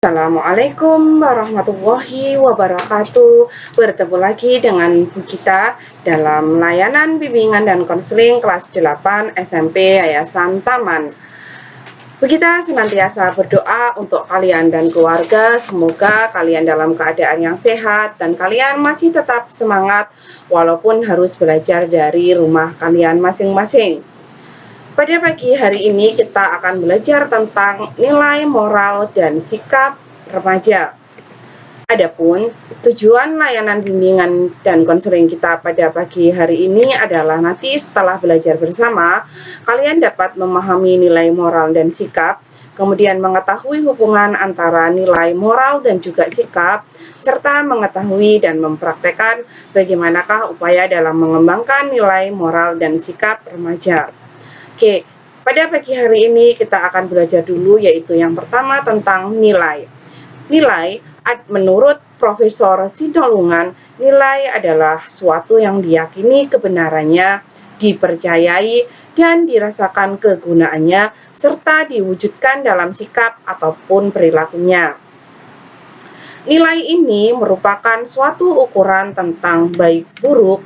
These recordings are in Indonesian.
Assalamualaikum warahmatullahi wabarakatuh. Bertemu lagi dengan Bu Gita dalam layanan bimbingan dan konseling kelas 8 SMP Yayasan Taman. Bu Gita senantiasa berdoa untuk kalian dan keluarga, semoga kalian dalam keadaan yang sehat dan kalian masih tetap semangat walaupun harus belajar dari rumah kalian masing-masing. Pada pagi hari ini kita akan belajar tentang nilai moral dan sikap remaja. Adapun tujuan layanan bimbingan dan konseling kita pada pagi hari ini adalah nanti setelah belajar bersama, kalian dapat memahami nilai moral dan sikap, kemudian mengetahui hubungan antara nilai moral dan juga sikap, serta mengetahui dan mempraktekkan bagaimanakah upaya dalam mengembangkan nilai moral dan sikap remaja. Oke, pada pagi hari ini kita akan belajar dulu yaitu yang pertama tentang nilai. Nilai, menurut Profesor Sinolongan, nilai adalah suatu yang diyakini kebenarannya, dipercayai, dan dirasakan kegunaannya, serta diwujudkan dalam sikap ataupun perilakunya. Nilai ini merupakan suatu ukuran tentang baik buruk,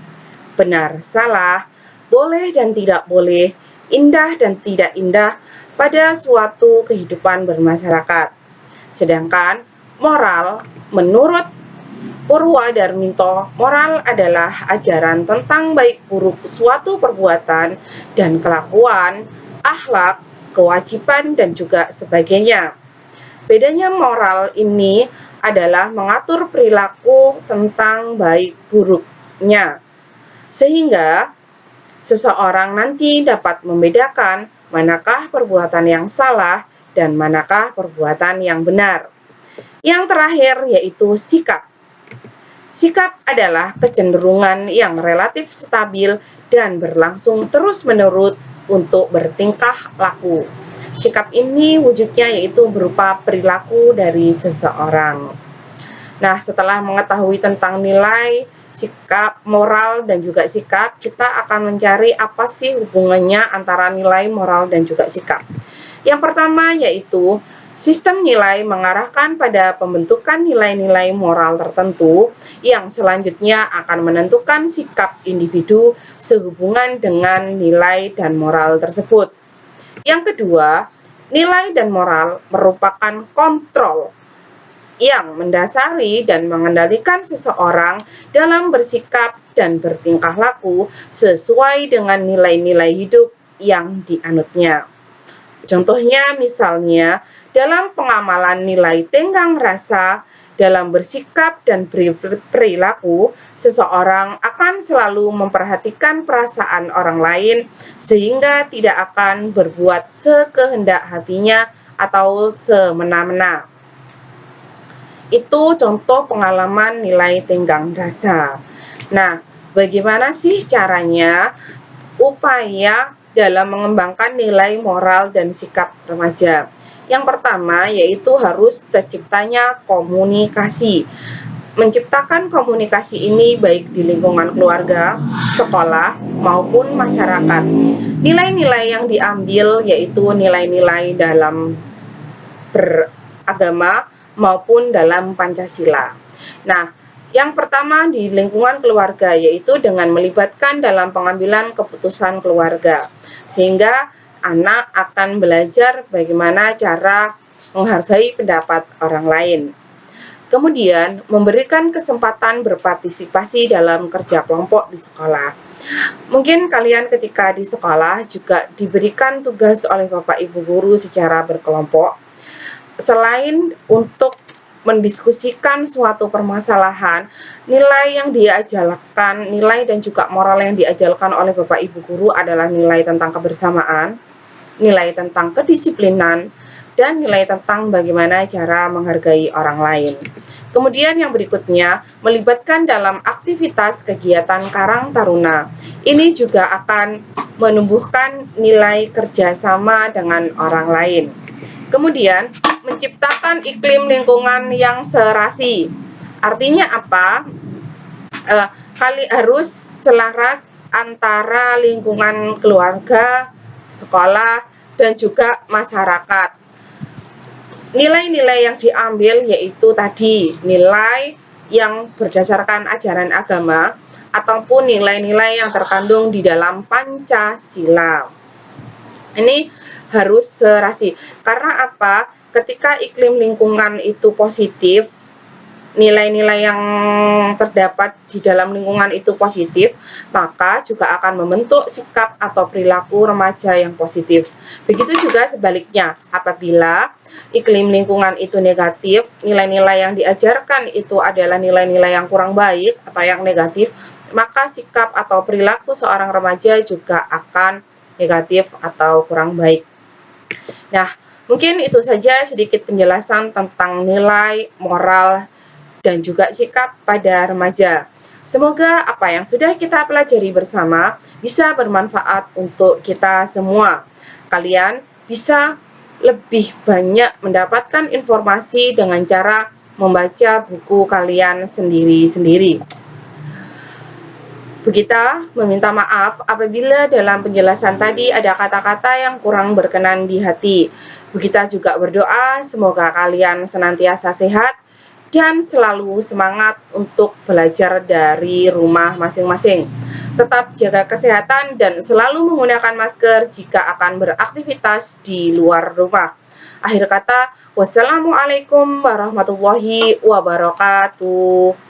benar salah, boleh dan tidak boleh, indah dan tidak indah pada suatu kehidupan bermasyarakat. Sedangkan moral, menurut Purwadarminto, moral adalah ajaran tentang baik buruk suatu perbuatan dan kelakuan, akhlak, kewajiban, dan juga sebagainya. Bedanya moral ini adalah mengatur perilaku tentang baik buruknya, sehingga seseorang nanti dapat membedakan manakah perbuatan yang salah dan manakah perbuatan yang benar. Yang terakhir yaitu sikap. Sikap adalah kecenderungan yang relatif stabil dan berlangsung terus-menerus untuk bertingkah laku. Sikap ini wujudnya yaitu berupa perilaku dari seseorang. Nah, setelah mengetahui tentang nilai, sikap, moral, dan juga sikap, kita akan mencari apa sih hubungannya antara nilai, moral, dan juga sikap. Yang pertama yaitu sistem nilai mengarahkan pada pembentukan nilai-nilai moral tertentu yang selanjutnya akan menentukan sikap individu sehubungan dengan nilai dan moral tersebut. Yang kedua, nilai dan moral merupakan kontrol yang mendasari dan mengendalikan seseorang dalam bersikap dan bertingkah laku sesuai dengan nilai-nilai hidup yang dianutnya. Contohnya misalnya dalam pengamalan nilai tenggang rasa, dalam bersikap dan perilaku, seseorang akan selalu memperhatikan perasaan orang lain sehingga tidak akan berbuat sekehendak hatinya atau semena-mena. Itu contoh pengalaman nilai tenggang rasa. Nah, bagaimana sih caranya upaya dalam mengembangkan nilai moral dan sikap remaja? Yang pertama yaitu harus terciptanya komunikasi. Menciptakan komunikasi ini baik di lingkungan keluarga, sekolah, maupun masyarakat. Nilai-nilai yang diambil yaitu nilai-nilai dalam beragama maupun dalam Pancasila. Nah, yang pertama di lingkungan keluarga yaitu dengan melibatkan dalam pengambilan keputusan keluarga, sehingga anak akan belajar bagaimana cara menghargai pendapat orang lain. Kemudian, memberikan kesempatan berpartisipasi dalam kerja kelompok di sekolah. Mungkin kalian ketika di sekolah juga diberikan tugas oleh Bapak Ibu guru secara berkelompok. Selain untuk mendiskusikan suatu permasalahan, nilai yang diajarkan, nilai dan juga moral yang diajarkan oleh Bapak Ibu guru adalah nilai tentang kebersamaan, nilai tentang kedisiplinan, dan nilai tentang bagaimana cara menghargai orang lain. Kemudian yang berikutnya, melibatkan dalam aktivitas kegiatan Karang Taruna. Ini juga akan menumbuhkan nilai kerjasama dengan orang lain. Kemudian, menciptakan iklim lingkungan yang serasi. Artinya apa? Harus selaras antara lingkungan keluarga, sekolah, dan juga masyarakat. nilai-nilai yang diambil yaitu tadi nilai yang berdasarkan ajaran agama ataupun nilai-nilai yang terkandung di dalam Pancasila. Ini harus serasi. Karena apa? Ketika iklim lingkungan itu positif, nilai-nilai yang terdapat di dalam lingkungan itu positif, maka juga akan membentuk sikap atau perilaku remaja yang positif. Begitu juga sebaliknya, apabila iklim lingkungan itu negatif, nilai-nilai yang diajarkan itu adalah nilai-nilai yang kurang baik atau yang negatif, maka sikap atau perilaku seorang remaja juga akan negatif atau kurang baik. Nah, mungkin itu saja sedikit penjelasan tentang nilai, moral, dan juga sikap pada remaja. Semoga apa yang sudah kita pelajari bersama bisa bermanfaat untuk kita semua. Kalian bisa lebih banyak mendapatkan informasi dengan cara membaca buku kalian sendiri-sendiri. Kita meminta maaf apabila dalam penjelasan tadi ada kata-kata yang kurang berkenan di hati. Kita juga berdoa semoga kalian senantiasa sehat dan selalu semangat untuk belajar dari rumah masing-masing. Tetap jaga kesehatan dan selalu menggunakan masker jika akan beraktivitas di luar rumah. Akhir kata, wassalamualaikum warahmatullahi wabarakatuh.